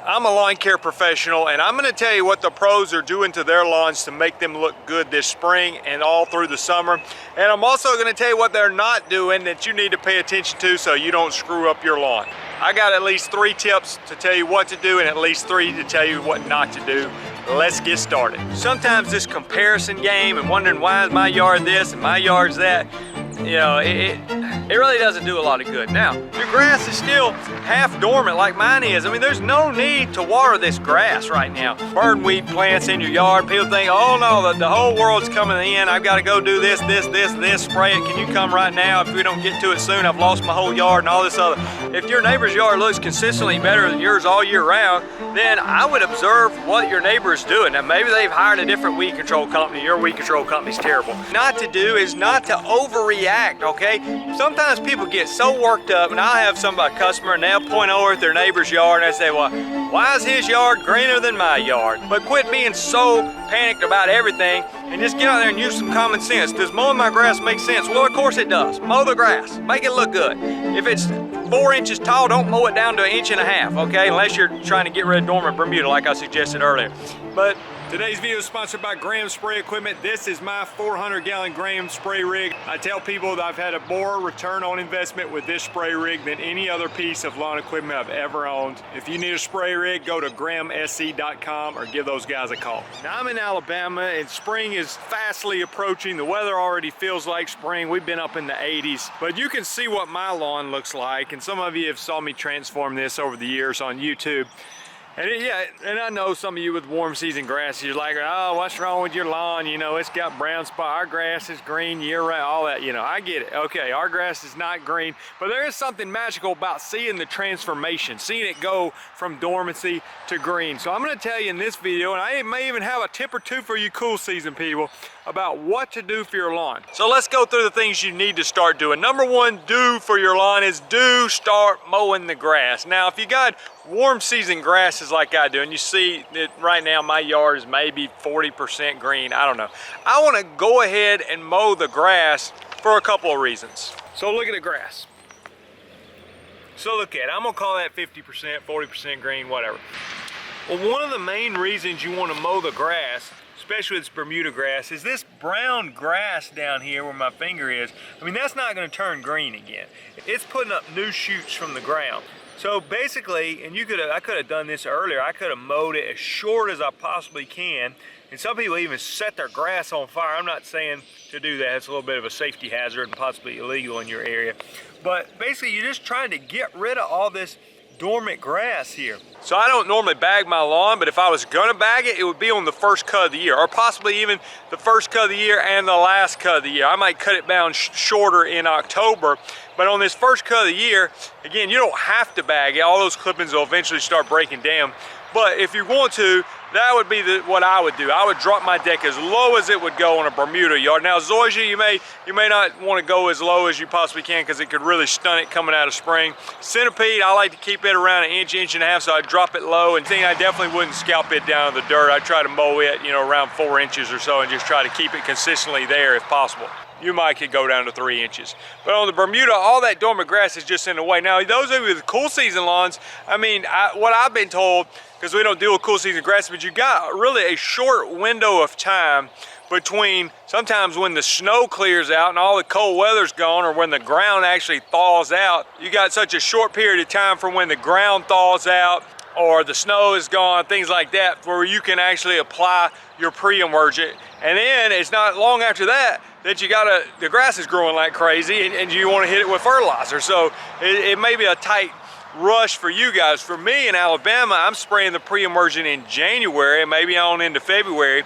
I'm a lawn care professional, and I'm going to tell you what the pros are doing to their lawns to make them look good this spring and all through the summer. And I'm also going to tell you what they're not doing that you need to pay attention to so you don't screw up your lawn. I got at least 3 tips to tell you what to do and at least 3 to tell you what not to do. Let's get started. Sometimes this comparison game and wondering why is my yard this and my yard's that, you know, it really doesn't do a lot of good. Now, your grass is still half dormant like mine is. I mean, there's no need to water this grass right now. Birdweed plants in your yard, people think, oh no, the whole world's coming in. I've got to go do this, spray it. Can you come right now? If we don't get to it soon, I've lost my whole yard and all this other. If your neighbor's yard looks consistently better than yours all year round, then I would observe what your neighbor is doing. Now, maybe they've hired a different weed control company. Your weed control company's terrible. Not to do is not to overreact, okay? Sometimes people get so worked up, and I'll have a customer and they'll point over at their neighbor's yard and they say, well, why is his yard greener than my yard? But quit being so panicked about everything and just get out there and use some common sense. Does mowing my grass make sense? Well, of course it does. Mow the grass, make it look good. If it's 4 inches tall, don't mow it down to 1.5 inches, okay? Unless you're trying to get rid of dormant Bermuda like I suggested earlier. But today's video is sponsored by Graham Spray Equipment. This is my 400-gallon Graham spray rig. I tell people that I've had a more return on investment with this spray rig than any other piece of lawn equipment I've ever owned. If you need a spray rig, go to grahamsc.com or give those guys a call. Now, I'm in Alabama and spring is fastly approaching. The weather already feels like spring. We've been up in the 80s, but you can see what my lawn looks like, and some of you have saw me transform this over the years on YouTube. And I know some of you with warm season grass, you're like, oh, what's wrong with your lawn? You know, it's got brown spot. Our grass is green year round, all that, you know, I get it. Okay, our grass is not green, but there is something magical about seeing the transformation, seeing it go from dormancy to green. So I'm gonna tell you in this video, and I may even have a tip or two for you cool season people, about what to do for your lawn. So let's go through the things you need to start doing. Number 1 do for your lawn is start mowing the grass. Now, if you got warm season grasses like I do, and you see that right now my yard is maybe 40% green, I don't know. I wanna go ahead and mow the grass for a couple of reasons. So look at the grass. So look at it, I'm gonna call that 50%, 40% green, whatever. Well, one of the main reasons you wanna mow the grass, especially with this Bermuda grass, is this brown grass down here where my finger is. I mean, that's not going to turn green again. It's putting up new shoots from the ground. So basically, and I could have done this earlier, I could have mowed it as short as I possibly can. And some people even set their grass on fire. I'm not saying to do that. It's a little bit of a safety hazard and possibly illegal in your area. But basically, you're just trying to get rid of all this dormant grass here. So I don't normally bag my lawn, but if I was gonna bag it, it would be on the first cut of the year, or possibly even the first cut of the year and the last cut of the year. I might cut it down shorter in October, but on this first cut of the year, again, you don't have to bag it. All those clippings will eventually start breaking down. But if you want to, that would be what I would do. I would drop my deck as low as it would go on a Bermuda yard. Now, zoysia, you may not want to go as low as you possibly can because it could really stun it coming out of spring. Centipede, I like to keep it around 1 inch, 1.5 inches, so I drop it low. And I definitely wouldn't scalp it down to the dirt. I try to mow it, you know, around 4 inches or so and just try to keep it consistently there if possible. You could go down to 3 inches. But on the Bermuda, all that dormant grass is just in the way. Now, those of you with cool season lawns, I mean, what I've been told, because we don't deal with cool season grass, but you got really a short window of time between sometimes when the snow clears out and all the cold weather's gone, or when the ground actually thaws out. You got such a short period of time from when the ground thaws out or the snow is gone, things like that, where you can actually apply your pre-emergent. And then it's not long after that the grass is growing like crazy and you want to hit it with fertilizer. So it may be a tight rush for you guys. For me in Alabama, I'm spraying the pre-emergent in January, maybe on into February.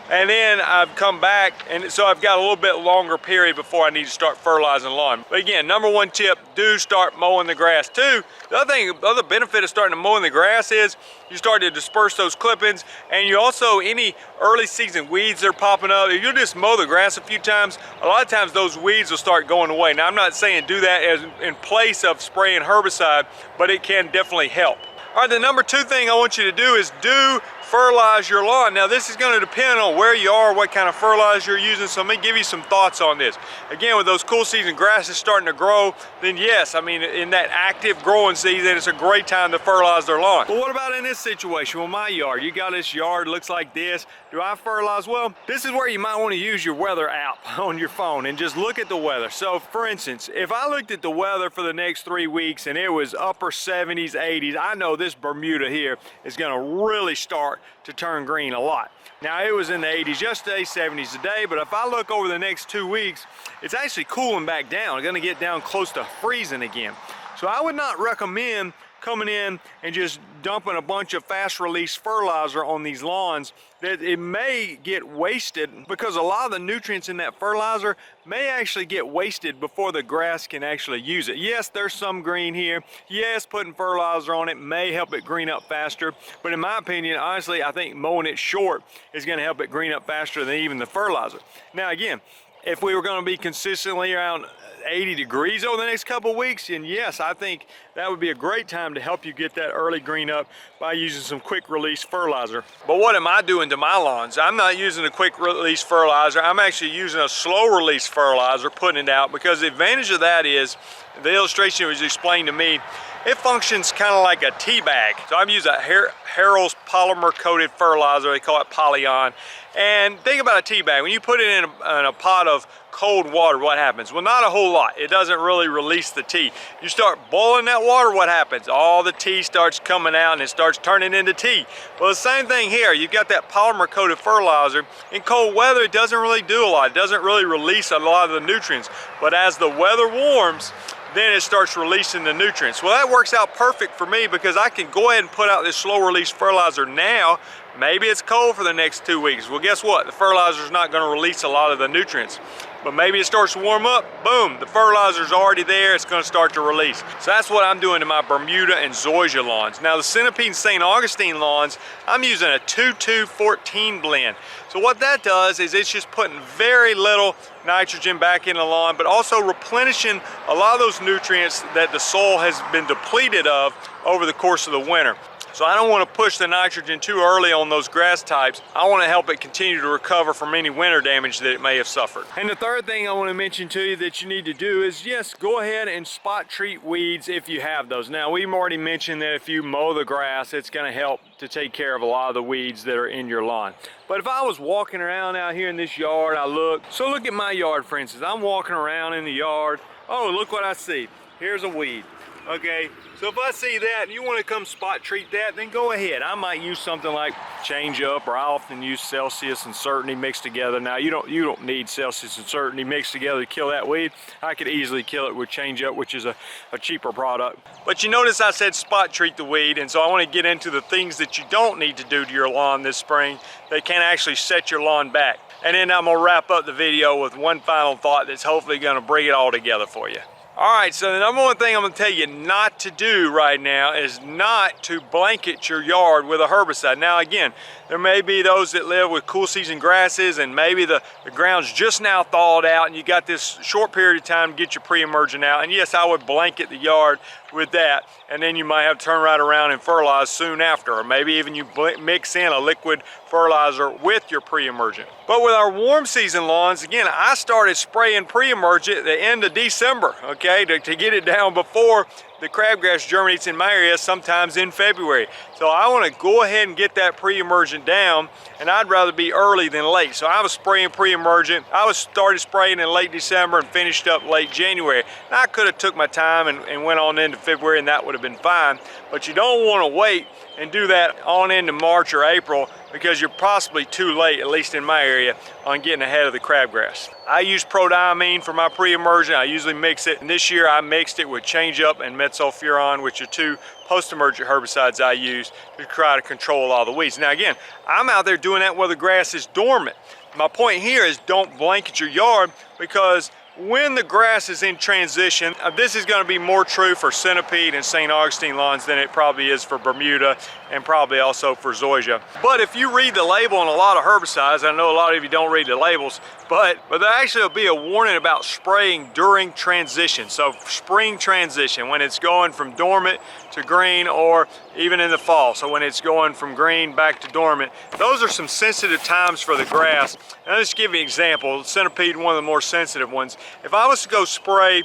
And then I've come back, and so I've got a little bit longer period before I need to start fertilizing lawn. But again, number 1 tip, do start mowing the grass. 2, the other benefit of starting to mow in the grass is you start to disperse those clippings, and you also, any early season weeds that are popping up, if you just mow the grass a few times, a lot of times those weeds will start going away. Now, I'm not saying do that as in place of spraying herbicide, but it can definitely help. All right, the number 2 thing I want you to do is fertilize your lawn. Now this is going to depend on where you are, what kind of fertilizer you're using, so let me give you some thoughts on this. Again, with those cool season grasses starting to grow, then yes, I mean in that active growing season, it's a great time to fertilize their lawn. But what about in this situation with my yard? You got this yard, looks like this. Do I fertilize? Well, this is where you might want to use your weather app on your phone and just look at the weather. So for instance, if I looked at the weather for the next 3 weeks and it was upper 70s, 80s, I know this Bermuda here is going to really start to turn green a lot. Now it was in the 80s yesterday, 70s today, but if I look over the next 2 weeks, it's actually cooling back down. It's going to get down close to freezing again. So I would not recommend coming in and just dumping a bunch of fast release fertilizer on these lawns. That it may get wasted because a lot of the nutrients in that fertilizer may actually get wasted before the grass can actually use it. Yes, there's some green here. Yes, putting fertilizer on it may help it green up faster, but in my opinion, honestly, I think mowing it short is going to help it green up faster than even the fertilizer. Now again, if we were going to be consistently around 80 degrees over the next couple of weeks, and yes, I think that would be a great time to help you get that early green up by using some quick release fertilizer. But what am I doing to my lawns? I'm not using a quick release fertilizer. I'm actually using a slow release fertilizer, putting it out, because the advantage of that is, the illustration was explained to me, it functions kind of like a tea bag. So I'm using a Harrell's polymer coated fertilizer, they call it Polyon. And think about a tea bag. When you put it in a pot of cold water, what happens? Well, not a whole lot. It doesn't really release the tea. You start boiling that water, what happens? All the tea starts coming out and it starts turning into tea. Well, the same thing here. You've got that polymer coated fertilizer. In cold weather, it doesn't really do a lot. It doesn't really release a lot of the nutrients. But as the weather warms, then it starts releasing the nutrients. Well, that works out perfect for me because I can go ahead and put out this slow release fertilizer now. Maybe it's cold for the next 2 weeks. Well, guess what? The fertilizer's not going to release a lot of the nutrients. But maybe it starts to warm up, boom, the fertilizer's already there, it's going to start to release. So that's what I'm doing to my Bermuda and Zoysia lawns. Now the Centipede and St. Augustine lawns, I'm using a 2-2-14 blend. So what that does is it's just putting very little nitrogen back in the lawn, but also replenishing a lot of those nutrients that the soil has been depleted of over the course of the winter. So I don't want to push the nitrogen too early on those grass types. I want to help it continue to recover from any winter damage that it may have suffered. And the third thing I want to mention to you that you need to do is, yes, go ahead and spot treat weeds if you have those. Now, we've already mentioned that if you mow the grass, it's going to help to take care of a lot of the weeds that are in your lawn. But if I was walking around out here in this yard, look at my yard, for instance. I'm walking around in the yard. Oh, look what I see. Here's a weed. Okay, so if I see that and you want to come spot treat that, then go ahead. I might use something like Change Up, or I often use Celsius and Certainty mixed together. Now you don't need Celsius and Certainty mixed together to kill that weed. I could easily kill it with Change Up, which is a cheaper product. But you notice I said spot treat the weed, and so I want to get into the things that you don't need to do to your lawn this spring that can actually set your lawn back. And then I'm gonna wrap up the video with one final thought that's hopefully gonna bring it all together for you. All right, so the number one thing I'm gonna tell you not to do right now is not to blanket your yard with a herbicide. Now again, there may be those that live with cool season grasses and maybe the ground's just now thawed out and you got this short period of time to get your pre-emergent out. And yes, I would blanket the yard with that, and then you might have to turn right around and fertilize soon after, or maybe even you mix in a liquid fertilizer with your pre-emergent. But with our warm season lawns, again, I started spraying pre-emergent at the end of December, okay, to get it down before the crabgrass germinates in my area, sometimes in February. So I want to go ahead and get that pre-emergent down, and I'd rather be early than late. So I was spraying pre-emergent. I started spraying in late December and finished up late January. Now I could have took my time and went on into February, and that would have been fine. But you don't want to wait and do that on into March or April, because you're possibly too late, at least in my area, on getting ahead of the crabgrass. I use prodiamine for my pre-emergent. I usually mix it, and this year I mixed it with Change Up and metsulfuron, which are two post-emergent herbicides I use to try to control a lot of the weeds. Now again, I'm out there doing that where the grass is dormant. My point here is don't blanket your yard, because when the grass is in transition, this is going to be more true for Centipede and St. Augustine lawns than it probably is for Bermuda and probably also for Zoysia. But if you read the label on a lot of herbicides, I know a lot of you don't read the labels, but there actually will be a warning about spraying during transition. So spring transition, when it's going from dormant to green, or even in the fall. So when it's going from green back to dormant, those are some sensitive times for the grass. And I'll just give you an example. Centipede, one of the more sensitive ones. If I was to go spray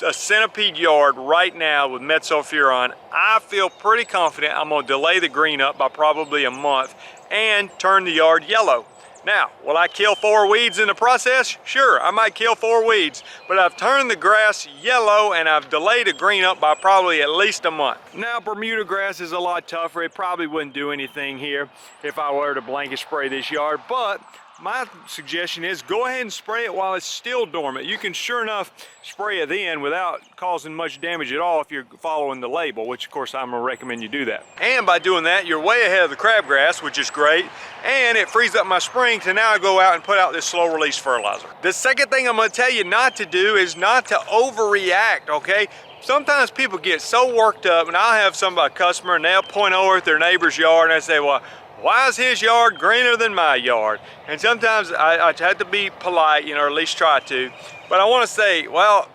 a centipede yard right now with metsulfuron, I feel pretty confident I'm going to delay the green up by probably a month and turn the yard yellow. Now, will I kill 4 weeds in the process? Sure, I might kill 4 weeds, but I've turned the grass yellow and I've delayed the green up by probably at least a month. Now, Bermuda grass is a lot tougher. It probably wouldn't do anything here if I were to blanket spray this yard, but my suggestion is go ahead and spray it while it's still dormant. You can sure enough spray it then without causing much damage at all if you're following the label, which of course I'm gonna recommend you do that. And by doing that, you're way ahead of the crabgrass, which is great, and it frees up my spring to now go out and put out this slow release fertilizer. The second thing I'm gonna tell you not to do is not to overreact, okay? Sometimes people get so worked up, and I'll have a customer and they'll point over at their neighbor's yard and I say, well, why is his yard greener than my yard? And sometimes I have to be polite, or at least try to. But I want to say, well,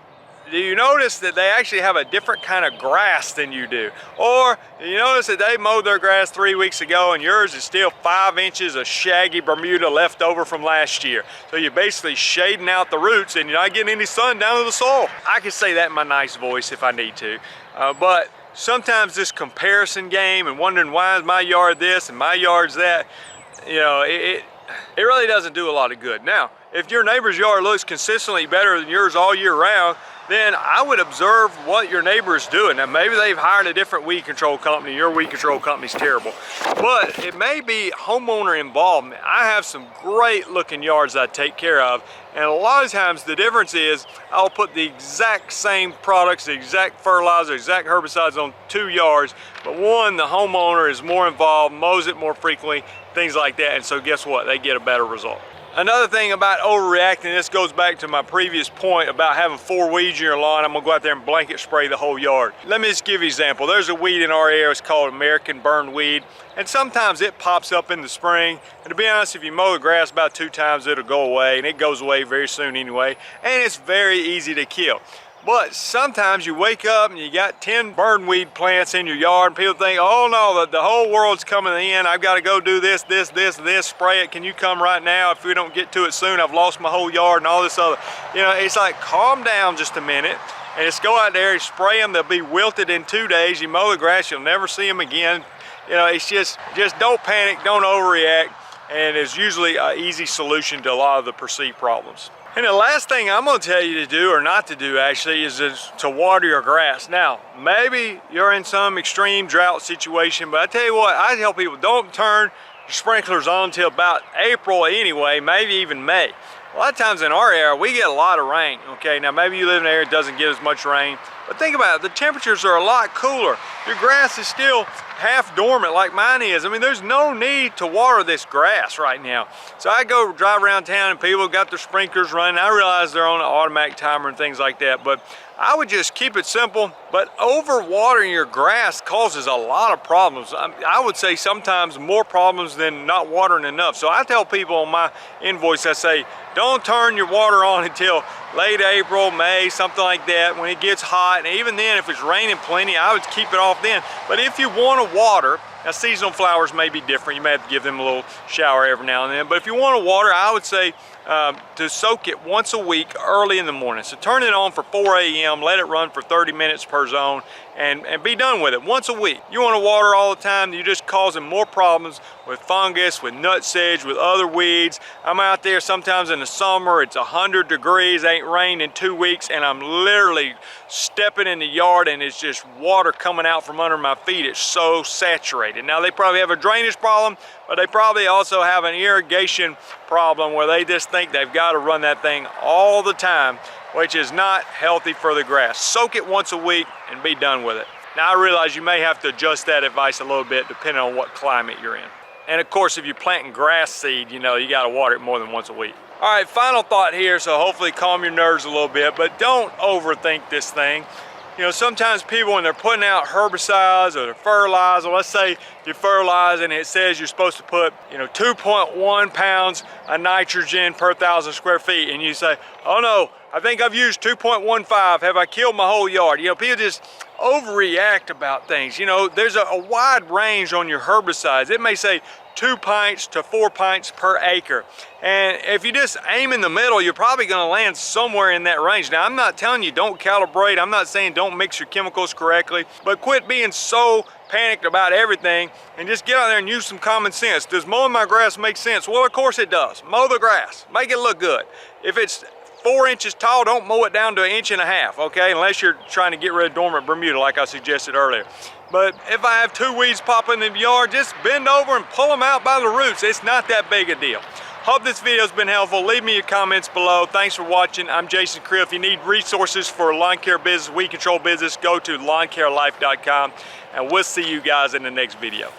do you notice that they actually have a different kind of grass than you do? Or do you notice that they mowed their grass 3 weeks ago and yours is still 5 inches of shaggy Bermuda left over from last year? So you're basically shading out the roots and you're not getting any sun down to the soil. I can say that in my nice voice if I need to, but sometimes this comparison game and wondering why is my yard this and my yard's that, it really doesn't do a lot of good. Now, if your neighbor's yard looks consistently better than yours all year round, then I would observe what your neighbor is doing. Now, maybe they've hired a different weed control company. Your weed control company's terrible. But it may be homeowner involvement. I have some great looking yards that I take care of, and a lot of times the difference is I'll put the exact same products, the exact fertilizer, exact herbicides on 2 yards, but one, the homeowner is more involved, mows it more frequently, things like that, and so guess what? They get a better result. Another thing about overreacting, this goes back to my previous point about having 4 weeds in your lawn. I'm gonna go out there and blanket spray the whole yard. Let me just give you an example. There's a weed in our area, it's called American burnweed, and sometimes it pops up in the spring. And to be honest, if you mow the grass about 2 times, it'll go away, and it goes away very soon anyway, and it's very easy to kill. But sometimes you wake up and you got 10 burnweed plants in your yard and people think, oh no, the whole world's coming in. I've got to go do this, spray it. Can you come right now? If we don't get to it soon, I've lost my whole yard and all this other. It's like, calm down just a minute and just go out there and spray them. They'll be wilted in 2 days. You mow the grass, you'll never see them again. It's just don't panic, don't overreact. And it's usually an easy solution to a lot of the perceived problems. And the last thing I'm going to tell you to do, or not to do actually, is to water your grass. Now, maybe you're in some extreme drought situation, but I tell you what, I tell people don't turn your sprinklers on until about April anyway, maybe even May. A lot of times in our area, we get a lot of rain, okay? Now, maybe you live in an area that doesn't get as much rain, but think about it, the temperatures are a lot cooler. Your grass is still half dormant like mine is. I mean, there's no need to water this grass right now. So I go drive around town and people have got their sprinklers running. I realize they're on an automatic timer and things like that, but I would just keep it simple. But over watering your grass causes a lot of problems. I would say sometimes more problems than not watering enough. So I tell people on my invoice, I say, don't turn your water on until late April, May, something like that, when it gets hot. And even then, if it's raining plenty, I would keep it off then. But if you want to water, now seasonal flowers may be different. You may have to give them a little shower every now and then. But if you want to water, I would say to soak it once a week early in the morning. So turn it on for 4 a.m., let it run for 30 minutes per zone, and be done with it once a week. You want to water all the time, you're just causing more problems with fungus, with nut sedge, with other weeds. I'm out there sometimes in the summer, it's 100 degrees, ain't rained in 2 weeks, and I'm literally stepping in the yard and it's just water coming out from under my feet. It's so saturated. Now they probably have a drainage problem, but they probably also have an irrigation problem where they just think they've got to run that thing all the time, which is not healthy for the grass. Soak it once a week and be done with it. Now I realize you may have to adjust that advice a little bit depending on what climate you're in. And of course, if you're planting grass seed, you got to water it more than once a week. All right, final thought here, so hopefully calm your nerves a little bit, but don't overthink this thing. Sometimes people, when they're putting out herbicides or fertilizer, let's say you fertilize and it says you're supposed to put 2.1 pounds of nitrogen per 1,000 square feet, and you say, oh no, I think I've used 2.15, have I killed my whole yard? People just overreact about things. You know, there's a wide range on your herbicides. It may say 2 pints to 4 pints per acre. And if you just aim in the middle, you're probably gonna land somewhere in that range. Now, I'm not telling you don't calibrate. I'm not saying don't mix your chemicals correctly, but quit being so panicked about everything and just get out there and use some common sense. Does mowing my grass make sense? Well, of course it does. Mow the grass, make it look good. If it's 4 inches tall, don't mow it down to 1.5 inches, okay? Unless you're trying to get rid of dormant Bermuda like I suggested earlier. But if I have 2 weeds popping in the yard, just bend over and pull them out by the roots. It's not that big a deal. Hope this video's been helpful. Leave me your comments below. Thanks for watching. I'm Jason Creel. If you need resources for lawn care business, weed control business, go to lawncarelife.com, and we'll see you guys in the next video.